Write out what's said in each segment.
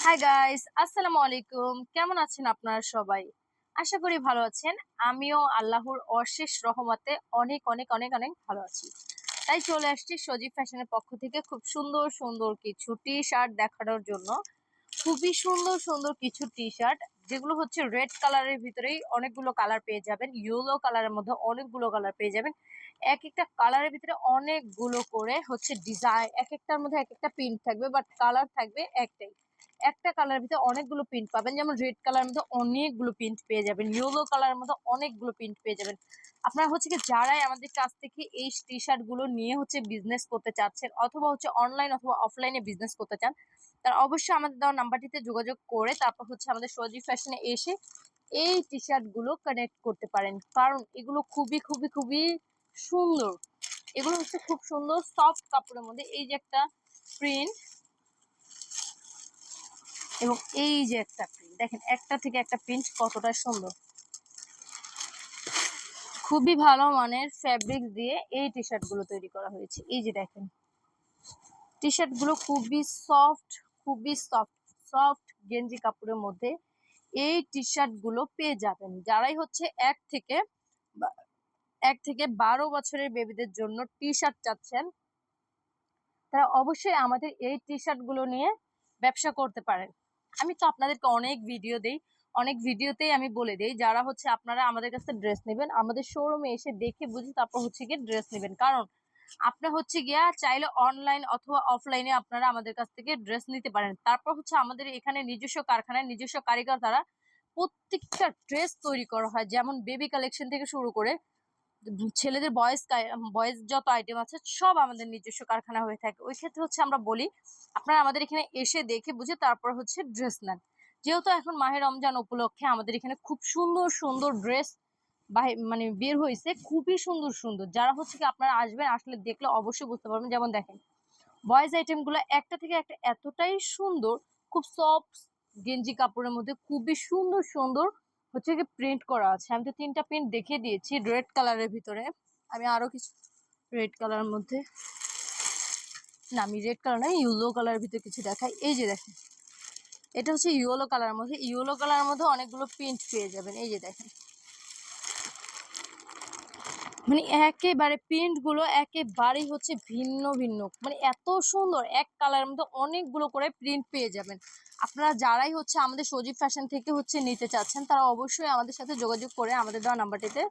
Hi guys, আসসালামু আলাইকুম। কেমন আছেন আপনারা সবাই? আশা করি ভালো আছেন। আমিও আল্লাহর অশেষ রহমতে অনেক অনেক অনেক অনেক ভালো আছি। তাই চলে আসছি সজীব ফ্যাশনের পক্ষ থেকে খুব সুন্দর সুন্দর কিছু টি শার্ট দেখানোর জন্য। খুবই সুন্দর সুন্দর কিছু টি শার্ট, যেগুলো হচ্ছে রেড কালারের ভিতরেই অনেকগুলো কালার পেয়ে যাবেন, ইয়েলো কালারের মধ্যে অনেকগুলো কালার পেয়ে যাবেন। এক একটা কালারের ভিতরে অনেকগুলো করে হচ্ছে ডিজাইন, এক একটার মধ্যে এক একটা প্রিন্ট থাকবে, বাট কালার থাকবে একটাই। একটা কালারের ভিতরে অনেকগুলো প্রিন্ট পাবেন, যেমন রেড কালারের মধ্যে অনেকগুলো প্রিন্ট পেয়ে যাবেন, ইয়েলো কালারের মধ্যে অনেকগুলো প্রিন্ট পেয়ে যাবেন। আপনারা হচ্ছে কি যারাই আমাদের কাছ থেকে এই টি শার্ট গুলো নিয়ে হচ্ছে বিজনেস করতে চাচ্ছেন, অথবা হচ্ছে অনলাইন অথবা অফলাইনে বিজনেস করতে চান, তারা অবশ্যই আমাদের দেওয়া নাম্বারটিতে যোগাযোগ করে তারপর হচ্ছে আমাদের সজীব ফ্যাশনে এসে এই টি শার্ট গুলো কানেক্ট করতে পারেন। কারণ এগুলো খুবই খুবই খুবই সুন্দর। এগুলো হচ্ছে খুব সুন্দর সফট কাপড়ের মধ্যে। এই যে একটা প্রিন্ট, এবং এই যে একটা প্রিন্ট, দেখেন একটা থেকে একটা প্রিন্ট কতটা সুন্দর। খুবই ভালো মানের ফ্যাব্রিক দিয়ে এই টি শার্ট গুলো তৈরি করা হয়েছে। এই যে দেখেন, টি শার্ট গুলো খুবই সফট, খুবই সফট সফট গেঞ্জি কাপড়ের মধ্যে এই টি শার্ট গুলো পেয়ে যাবেন। যারাই হচ্ছে এক থেকে 12 বছরের বেবিদের জন্য টি শার্ট চাচ্ছেন, তারা অবশ্যই আমাদের এই টি শার্ট গুলো নিয়ে ব্যবসা করতে পারেন। আমি তো আপনাদেরকে অনেক ভিডিও দেই, অনেক ভিডিওতেই আমি বলে দেই যারা হচ্ছে আপনারা আমাদের কাছে ড্রেস নেবেন, আমাদের শোরুমে এসে দেখে বুঝে তারপর হচ্ছে গিয়ে ড্রেস নেবেন। কারণ আপনার হচ্ছে গিয়া চাইলে অনলাইন অথবা অফলাইনে আপনারা আমাদের কাছ থেকে ড্রেস নিতে পারেন। তারপর হচ্ছে আমাদের এখানে নিজস্ব কারখানায় নিজস্ব কারিগর দ্বারা প্রত্যেকটা ড্রেস তৈরি করা হয়, যেমন বেবি কালেকশন থেকে শুরু করে ছেলেদের বয়েজ বয়েজ যত আইটেম আছে সব আমাদের নিজস্ব কারখানা হয়ে থাকে। ওই ক্ষেত্রে হচ্ছে আমরা বলি আপনারা আমাদের এখানে এসে দেখে বুঝে তারপর হচ্ছে ড্রেস নেন। যেহেতু এখন মাহে রমজান উপলক্ষে আমাদের এখানে খুব সুন্দর সুন্দর ড্রেস মানে বের হয়েছে, খুবই সুন্দর সুন্দর। যারা হচ্ছে কি আপনারা আসবেন, আসলে দেখলে অবশ্যই বুঝতে পারবেন। যেমন দেখেন, বয়েজ আইটেম গুলো একটা থেকে একটা এতটাই সুন্দর, খুব সফট গেঞ্জি কাপড়ের মধ্যে খুবই সুন্দর সুন্দর হচ্ছে কি প্রিন্ট করা আছে। আমি তো 3টা প্রিন্ট দেখিয়ে দিয়েছি রেড কালারের ভিতরে। আমি আরো কিছু রেড কালারের মধ্যে, না আমি রেড কালার না, ইয়েলো কালারের ভিতরে কিছু দেখাই। এই যে দেখেন, এটা হচ্ছে ইয়েলো কালারের মধ্যে, ইয়েলো কালারের মধ্যে অনেকগুলো প্রিন্ট পেয়ে যাবেন। এই যে দেখেন, মানে একেবারে প্রিন্ট গুলো একেবারেই হচ্ছে ভিন্ন ভিন্ন, মানে এত সুন্দর। এক কালারের মধ্যে অনেকগুলো করে প্রিন্ট পেয়ে যাবেন। আপনারা যারাই হচ্ছে আমাদের সজীব ফ্যাশন থেকে হচ্ছে নিতে চাচ্ছেন, তারা অবশ্যই আমাদের সাথে যোগাযোগ করে আমাদের দেওয়া নাম্বারটিতে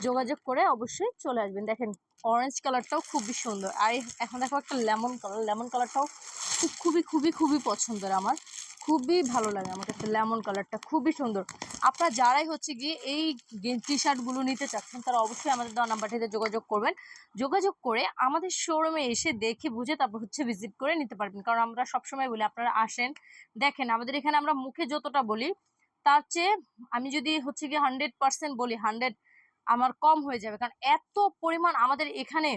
যোগাযোগ করে অবশ্যই চলে আসবেন। দেখেন অরেঞ্জ কালারটাও খুবই সুন্দর। আর এখন দেখো একটা লেমন কালার, লেমন কালারটাও খুবই খুবই খুবই পছন্দের আমার, খুবই ভালো লাগে আমার কাছে লেমন কালারটা, খুবই সুন্দর। আপনারা যারাই হচ্ছে গিয়ে এই টি শার্ট গুলো নিতে চাচ্ছেন, তারা অবশ্যই আমাদের দেওয়া নাম্বারটিতে যোগাযোগ করবেন। যোগাযোগ করে আমাদের শোরুমে এসে দেখে বুঝে তারপর হচ্ছে ভিজিট করে নিতে পারবেন। কারণ আমরা সবসময় বলি আপনারা আসেন, দেখেন আমাদের এখানে আমরা মুখে যতটা বলি তার চেয়ে আমি যদি হচ্ছে গিয়ে 100% বলি, 100 আমার কম হয়ে যাবে। কারণ এত পরিমাণ আমাদের এখানে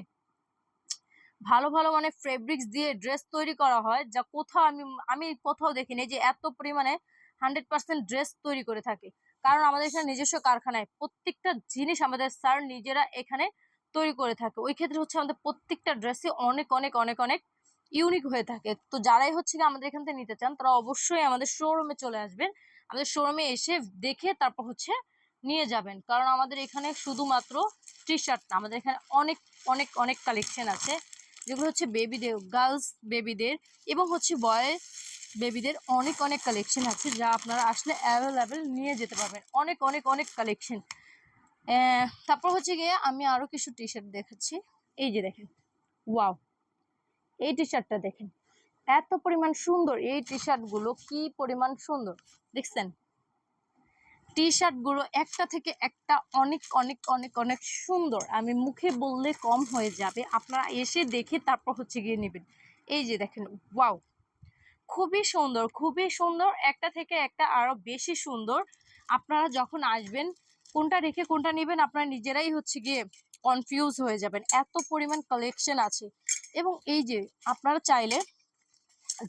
ভালো ভালো মানে ফেব্রিক্স দিয়ে ড্রেস তৈরি করা হয়, যা কোথাও আমি আমি কোথাও দেখিনি যে এত পরিমাণে 100% ড্রেস তৈরি করে থাকে। কারণ আমাদের এখানে নিজস্ব কারখানায় প্রত্যেকটা জিনিস আমাদের স্যার নিজেরা এখানে তৈরি করে থাকে। ওই ক্ষেত্রে হচ্ছে আমাদের প্রত্যেকটা ড্রেসই অনেক অনেক অনেক অনেক ইউনিক হয়ে থাকে। তো যারাই হচ্ছে আমাদের এখান থেকে নিতে চান, তারা অবশ্যই আমাদের শোরুমে চলে আসবেন। আমাদের শোরুমে এসে দেখে তারপর হচ্ছে নিয়ে যাবেন। কারণ আমাদের এখানে শুধুমাত্র টি শার্ট না, আমাদের এখানে অনেক অনেক অনেক কালেকশন আছে, যেগুলো হচ্ছে বেবিদের, গার্লস বেবিদের এবং হচ্ছে বয় বেবিদের অনেক অনেক কালেকশন আছে, যা আপনারা আসলে অ্যাভেলেবেল নিয়ে যেতে পারবেন। অনেক অনেক অনেক কালেকশন। তারপর হচ্ছে গিয়ে আমি আরো কিছু টি শার্ট দেখাচ্ছি। এই যে দেখেন, ওয়াও, এই টি শার্টটা দেখেন, এত পরিমাণ সুন্দর। এই টি শার্ট গুলো কি পরিমাণ সুন্দর দেখছেন। টি শার্ট গুলো একটা থেকে একটা অনেক অনেক অনেক অনেক সুন্দর, আমি মুখে বললে কম হয়ে যাবে। আপনারা এসে দেখে তারপর হচ্ছে গিয়ে নেবেন। এই যে দেখেন, ওয়াও, খুবই সুন্দর, খুবই সুন্দর, একটা থেকে একটা আরো বেশি সুন্দর। আপনারা যখন আসবেন কোনটা রেখে কোনটা নেবেন আপনারা নিজেরাই হচ্ছে গিয়ে কনফিউজ হয়ে যাবেন, এত পরিমাণ কালেকশন আছে। এবং এই যে আপনারা চাইলে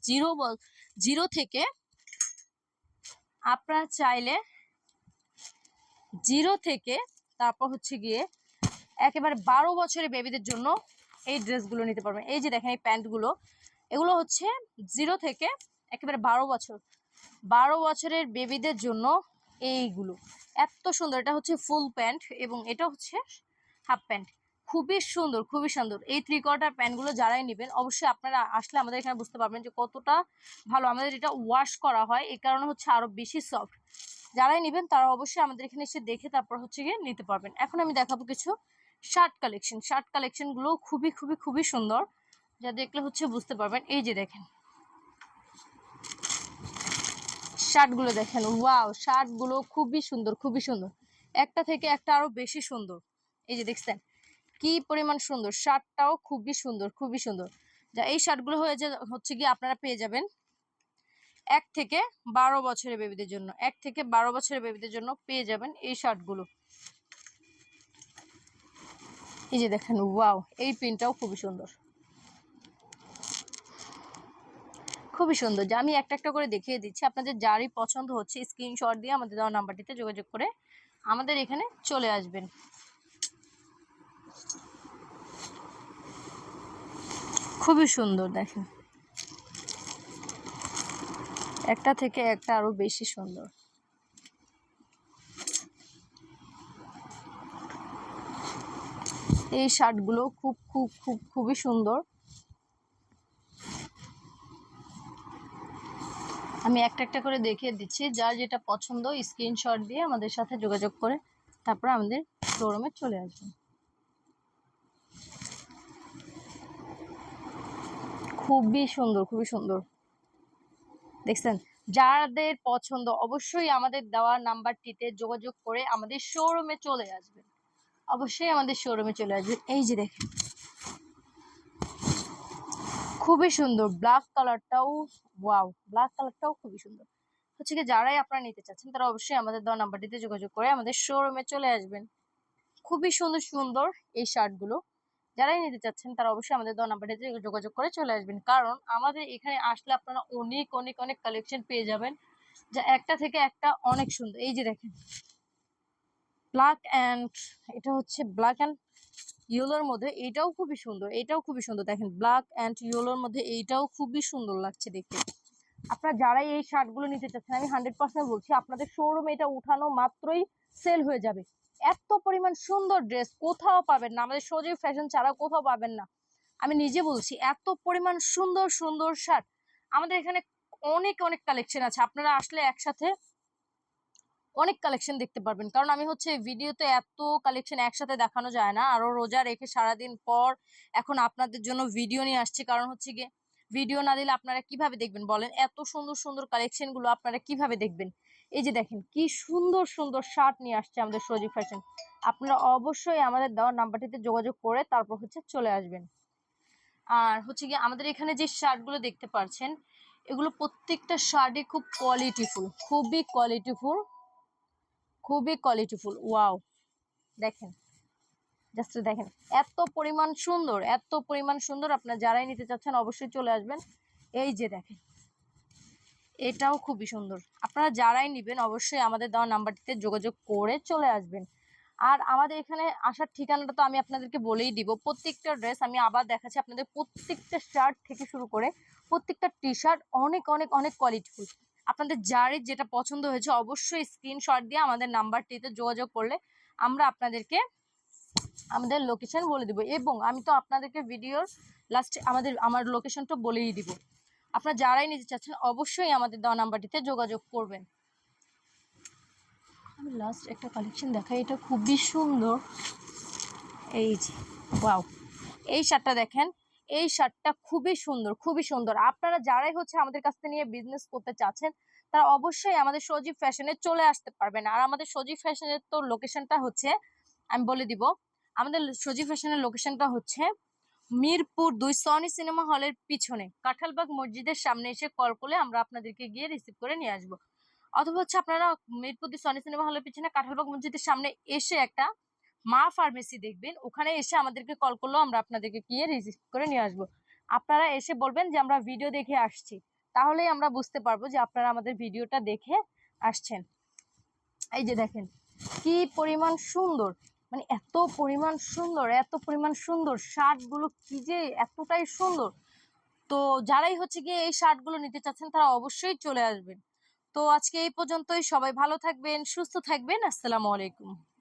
জিরো জিরো থেকে আপনারা চাইলে জিরো থেকে তারপর হচ্ছে গিয়ে একেবারে 12 বছরের বেবিদের জন্য এই ড্রেসগুলো নিতে পারবেন। এই যে দেখেন এই প্যান্টগুলো, এগুলো হচ্ছে জিরো থেকে একেবারে 12 বছর, 12 বছরের বেবিদের জন্য এইগুলো এত সুন্দর। এটা হচ্ছে ফুল প্যান্ট এবং এটা হচ্ছে হাফ প্যান্ট, খুবই সুন্দর খুবই সুন্দর। এই 3/4 প্যান্টগুলো যারাই নেবেন অবশ্যই আপনারা আসলে আমাদের এখানে বুঝতে পারবেন যে কতটা ভালো। আমাদের এটা ওয়াশ করা হয়, এই কারণে হচ্ছে আরো বেশি সফট। যারাই নেবেন তারা অবশ্যই আমাদের এখানে এসে দেখে তারপর হচ্ছে গিয়ে নিতে পারবেন। এখন আমি দেখাবো কিছু শার্ট কালেকশন। শার্ট কালেকশনগুলো খুবই খুবই খুবই সুন্দর, যা দেখলে হচ্ছে বুঝতে পারবেন। এই যে দেখেন শার্টগুলো দেখেন, ওয়াও, শার্টগুলো খুবই সুন্দর খুবই সুন্দর, একটা থেকে একটা আরো বেশি সুন্দর। এই যে দেখছেন কি পরিমাণ সুন্দর, শার্টটাও খুবই সুন্দর খুবই সুন্দর। যা এই শার্টগুলো হচ্ছে গিয়ে আপনারা পেয়ে যাবেন 1 থেকে 12 বছরের বেবিদের জন্য, 1 থেকে 12 বছরের বেবিদের জন্য পেয়ে যাবেন এই শার্টগুলো। এই যে দেখেন, ওয়াও, এই প্রিন্টটাও খুবই সুন্দর খুবই সুন্দর। যা আমি একটা একটা করে দেখিয়ে দিচ্ছি, আপনাদের যারই পছন্দ হচ্ছে স্ক্রিনশট দিয়ে আমাদের দেওয়া নাম্বারটিতে যোগাযোগ করে আমাদের এখানে চলে আসবেন। খুবই সুন্দর দেখেন, একটা থেকে একটা আরো বেশি সুন্দর। এই শার্টগুলো খুব খুব খুব খুবই সুন্দর। আমি একটা একটা করে দেখিয়ে দিচ্ছি, যার যেটা পছন্দ স্ক্রিনশট দিয়ে আমাদের সাথে যোগাযোগ করে তারপর আমাদের শোরুমে চলে আসবেন। খুবই সুন্দর খুবই সুন্দর দেখছেন। যাদের পছন্দ অবশ্যই আমাদের দেওয়া নাম্বারটিতে যোগাযোগ করে আমাদের শোরুমে চলে আসবেন, অবশ্যই আমাদের শোরুমে চলে আসবেন। এই যে দেখেন খুবই সুন্দর ব্ল্যাক কালারটাও, ওয়াও, ব্ল্যাক কালারটাও খুবই সুন্দর। হচ্ছে কি যারাই আপনারা নিতে চাচ্ছেন তারা অবশ্যই আমাদের দেওয়া নাম্বারটিতে যোগাযোগ করে আমাদের শোরুমে চলে আসবেন। খুবই সুন্দর সুন্দর এই শার্টগুলো, যারাই নিতে চাচ্ছেন তারা অবশ্যই আমাদের দেওয়া নাম্বারটিতে যোগাযোগ করে চলে আসবেন, কারণ আমাদের এখানে আসলে আপনারা অনেক অনেক অনেক কালেকশন পেয়ে যাবেন, যা একটা থেকে একটা অনেক সুন্দর। এই যে দেখেন ব্ল্যাক অ্যান্ড, এটা হচ্ছে ব্ল্যাক অ্যান্ড ইয়েলোর মধ্যে, এটাও খুবই সুন্দর, এটাও খুবই সুন্দর। দেখেন ব্ল্যাক অ্যান্ড ইয়েলোর মধ্যে এইটাও খুবই সুন্দর লাগছে দেখতে। আপনারা যারাই এই শার্টগুলো নিতে চাচ্ছেন আমি 100% বলছি আপনাদের শোরুমে এটা উঠানো মাত্রই সেল হয়ে যাবে। এত পরিমাণ সুন্দর ড্রেস কোথাও পাবেন না, আমাদের সজীব ফ্যাশন ছাড়া কোথাও পাবেন না। আমি নিজে বলছি এত পরিমাণ সুন্দর সুন্দর শার্ট আমাদের এখানে অনেক অনেক কালেকশন আছে। আপনারা আসলে একসাথে অনেক কালেকশন দেখতে পারবেন, কারণ আমি হচ্ছে ভিডিওতে এত কালেকশন একসাথে দেখানো যায় না, আরো রোজা রেখে সারাদিন পর এখন আপনাদের জন্য ভিডিও নিয়ে আসছে। কারণ হচ্ছে গিয়ে ভিডিও না দিলে আপনারা কিভাবে দেখবেন বলেন, এত সুন্দর সুন্দর কালেকশন গুলো আপনারা কিভাবে দেখবেন। এই যে দেখেন কি সুন্দর সুন্দর শার্ট নিয়ে আসছে আমাদের সজীব ফ্যাশন। আপনারা অবশ্যই আমাদের দেওয়া নাম্বারটিতে যোগাযোগ করে তারপর হচ্ছে চলে আসবেন। আর হচ্ছে গিয়ে আমাদের এখানে যে শার্টগুলো দেখতে পাচ্ছেন এগুলো প্রত্যেকটা শার্টই খুব কোয়ালিটিফুল, খুবই কোয়ালিটিফুল খুবই কোয়ালিটিফুল। ওয়াও, দেখেন, জাস্ট দেখেন এত পরিমাণ সুন্দর এত পরিমাণ সুন্দর। আপনারা যারাই নিতে চাচ্ছেন অবশ্যই চলে আসবেন। এই যে দেখেন এটাও খুবই সুন্দর। আপনারা যারাই নেবেন অবশ্যই আমাদের দেওয়া নাম্বারটিতে যোগাযোগ করে চলে আসবেন। আর আমাদের এখানে আসার ঠিকানাটা তো আমি আপনাদেরকে বলেই দিব। প্রত্যেকটা ড্রেস আমি আবার দেখাচ্ছি আপনাদের, প্রত্যেকটা শার্ট থেকে শুরু করে প্রত্যেকটা টি শার্ট অনেক অনেক অনেক কোয়ালিটিফুল। আপনাদের যারই যেটা পছন্দ হয়েছে অবশ্যই স্ক্রিনশট দিয়ে আমাদের নাম্বারটিতে যোগাযোগ করলে আমরা আপনাদেরকে আমাদের লোকেশন বলে দিব, এবং আমি তো আপনাদেরকে ভিডিওর লাস্টে আমার লোকেশনটা বলেই দিব। আপনারা যারাই নিতে চাচ্ছেন অবশ্যই আমাদের দেওয়া নাম্বারটিতে যোগাযোগ করবেন। আমি লাস্ট একটা কালেকশন দেখাই, এটা খুবই সুন্দর। এই যে ওয়াও, এই শার্টটা দেখেন, এই শার্টটা খুবই সুন্দর খুবই সুন্দর। আপনারা যারাই হচ্ছে আমাদের কাছ থেকে নিয়ে বিজনেস করতে চাচ্ছেন তারা অবশ্যই আমাদের সজীব ফ্যাশনে চলে আসতে পারবেন। আর আমাদের সজীব ফ্যাশনের তো লোকেশনটা হচ্ছে, আমি বলে দিব, আমাদের সজীব ফ্যাশনের লোকেশনটা হচ্ছে মিরপুর 2 সনি সিনেমা হলের পিছনে কাঁঠালবাগ মসজিদের সামনে এসে কল করলে আমরা আপনাদেরকে গিয়ে রিসিভ করে নিয়ে আসবো। অথবা হচ্ছে আপনারা মিরপুর 2 সনি সিনেমা হলের পিছনে কাঁঠালবাগ মসজিদের সামনে এসে একটা মা ফার্মেসি দেখবেন, ওখানে এসে আমাদেরকে কল করলেও আমরা আপনাদেরকে গিয়ে রিসিভ করে নিয়ে আসবো। আপনারা এসে বলবেন যে আমরা ভিডিও দেখে আসছি, তাহলেই আমরা বুঝতে পারবো যে আপনারা আমাদের ভিডিওটা দেখে আসছেন। এই যে দেখেন কি পরিমাণ সুন্দর, মানে এত পরিমাণ সুন্দর এত পরিমাণ সুন্দর শার্টগুলো, কি যে এতটাই সুন্দর। তো যারাই হচ্ছে গিয়ে এই শার্ট গুলো নিতে চাচ্ছেন তারা অবশ্যই চলে আসবেন। তো আজকে এই পর্যন্তই, সবাই ভালো থাকবেন, সুস্থ থাকবেন। আসসালামু আলাইকুম।